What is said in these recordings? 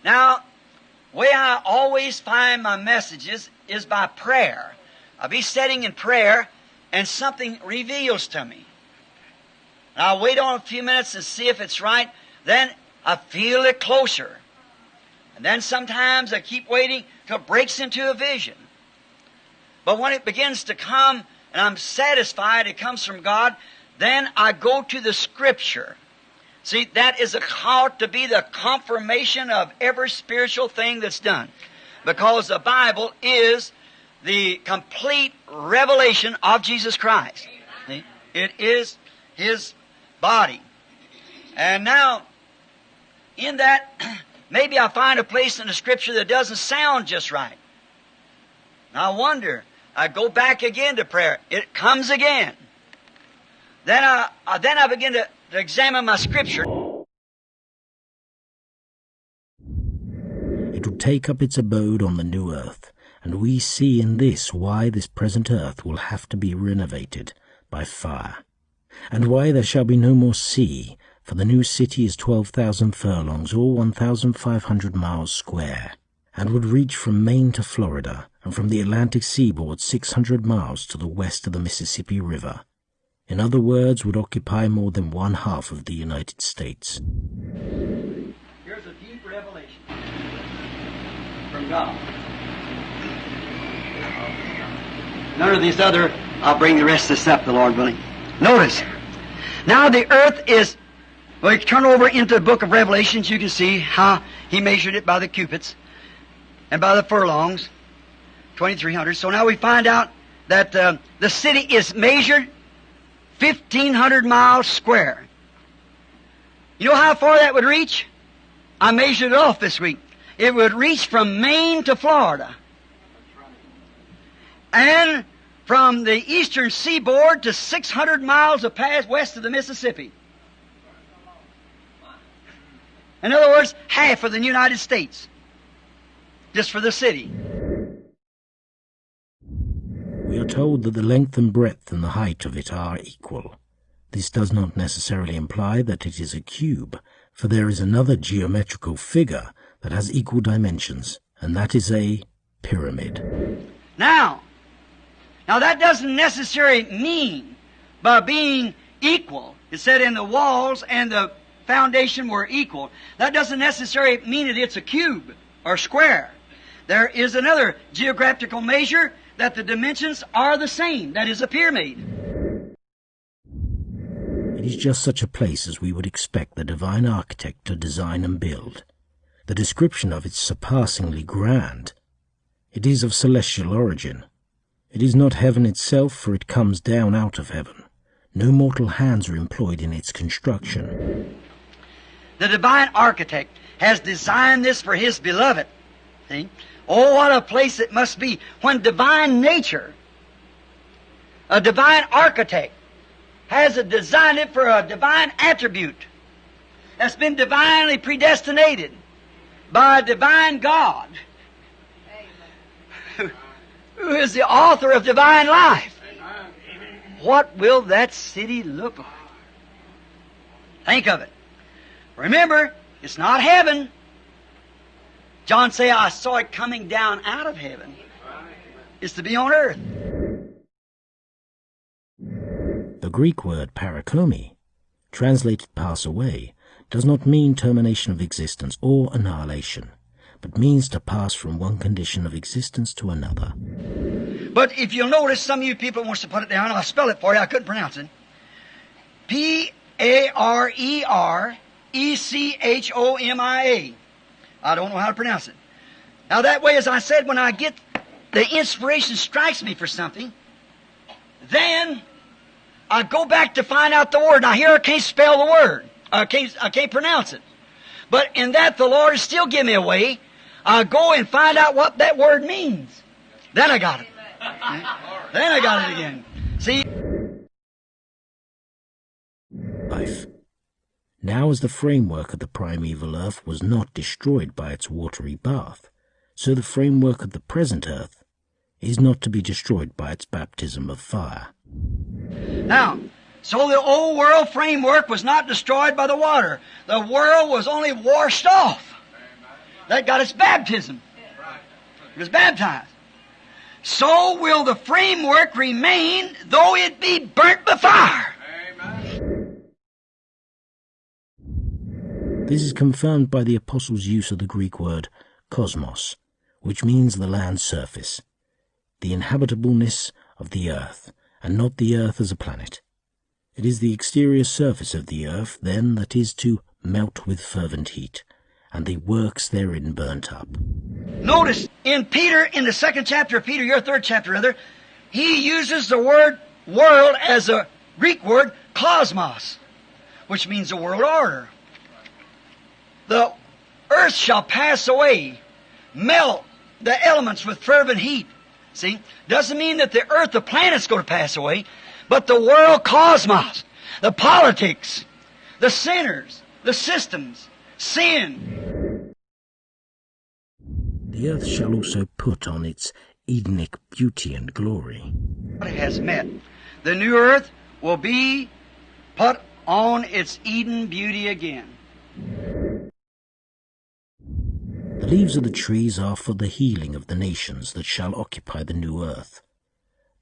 Now, the way I always find my messages is by prayer. I'll be sitting in prayer and something reveals to me. And I'll wait on a few minutes and see if it's right. Then I feel it closer. And then sometimes I keep waiting till it breaks into a vision. But when it begins to come and I'm satisfied it comes from God, then I go to the Scripture. See, that is called to be the confirmation of every spiritual thing that's done. Because the Bible is the complete revelation of Jesus Christ. See? It is His body. And now, in that, maybe I find a place in the Scripture that doesn't sound just right. And I wonder, I go back again to prayer. It comes again. Then I begin to examine my Scripture. It will take up its abode on the new earth, and we see in this why this present earth will have to be renovated by fire, and why there shall be no more sea, for the new city is 12,000 furlongs, or 1,500 miles square, and would reach from Maine to Florida, and from the Atlantic seaboard 600 miles to the west of the Mississippi River. In other words, would occupy more than 1/2 of the United States. Here's a deep revelation from God. None of these other, I'll bring the rest of this up, the Lord willing. Notice, now the earth is, well, you turn over into the book of Revelations, you can see how He measured it by the cubits and by the furlongs, 2,300. So now we find out that the city is measured 1,500 miles square. You know how far that would reach? I measured it off this week. It would reach from Maine to Florida. And from the eastern seaboard to 600 miles of path west of the Mississippi. In other words, half of the United States. Just for the city. We are told that the length and breadth and the height of it are equal. This does not necessarily imply that it is a cube, for there is another geometrical figure that has equal dimensions, and that is a pyramid. Now that doesn't necessarily mean by being equal. It said in the walls and the foundation were equal. That doesn't necessarily mean that it's a cube or square. There is another geographical measure that the dimensions are the same. That is a pyramid. It is just such a place as we would expect the divine architect to design and build. The description of it is surpassingly grand. It is of celestial origin. It is not heaven itself, for it comes down out of heaven. No mortal hands are employed in its construction. The divine architect has designed this for His beloved. See? Oh, what a place it must be when divine nature, a divine architect, has designed it for a divine attribute that's been divinely predestinated by a divine God who is the author of divine life. What will that city look like? Think of it. Remember, it's not heaven. John said, I saw it coming down out of heaven. It's to be on earth. The Greek word parakomi, translated pass away, does not mean termination of existence or annihilation, but means to pass from one condition of existence to another. But if you'll notice, some of you people wants to put it down. I'll spell it for you. I couldn't pronounce it. P-A-R-E-R-E-C-H-O-M-I-A. I don't know how to pronounce it. Now that way, as I said, when I get the inspiration strikes me for something, then I go back to find out the word. Now here I can't spell the word. I can't pronounce it. But in that, the Lord is still giving me a way. I go and find out what that word means. Then I got it. Then I got it again. See? Life. Now as the framework of the primeval earth was not destroyed by its watery bath, so the framework of the present earth is not to be destroyed by its baptism of fire. Now, so the old world framework was not destroyed by the water. The world was only washed off. that got its baptism. It was baptized. So will the framework remain, though it be burnt by fire. This is confirmed by the Apostles' use of the Greek word cosmos, which means the land's surface, the inhabitableness of the earth, and not the earth as a planet. It is the exterior surface of the earth, then, that is to melt with fervent heat, and the works therein burnt up. Notice, in Peter, in the 2nd chapter of Peter, your 3rd chapter rather, he uses the word world as a Greek word, cosmos, which means the world order. The earth shall pass away, melt the elements with fervent heat. See? Doesn't mean that the earth, the planet's going to pass away, but the world cosmos, the politics, the sinners, the systems, sin. The earth shall also put on its Edenic beauty and glory. It has met. The new earth will be put on its Eden beauty again. The leaves of the trees are for the healing of the nations that shall occupy the new earth.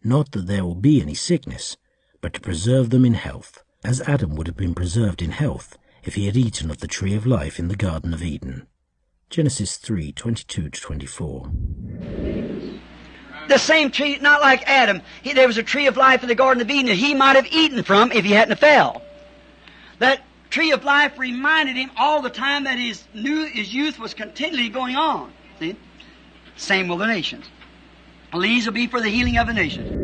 Not that there will be any sickness, but to preserve them in health, as Adam would have been preserved in health if he had eaten of the tree of life in the Garden of Eden. Genesis 3:22-24. The same tree, not like Adam. There was a tree of life in the Garden of Eden that he might have eaten from if he hadn't fell. That tree of life reminded him all the time that his youth was continually going on. See? Same with the nations. These will be for the healing of the nations.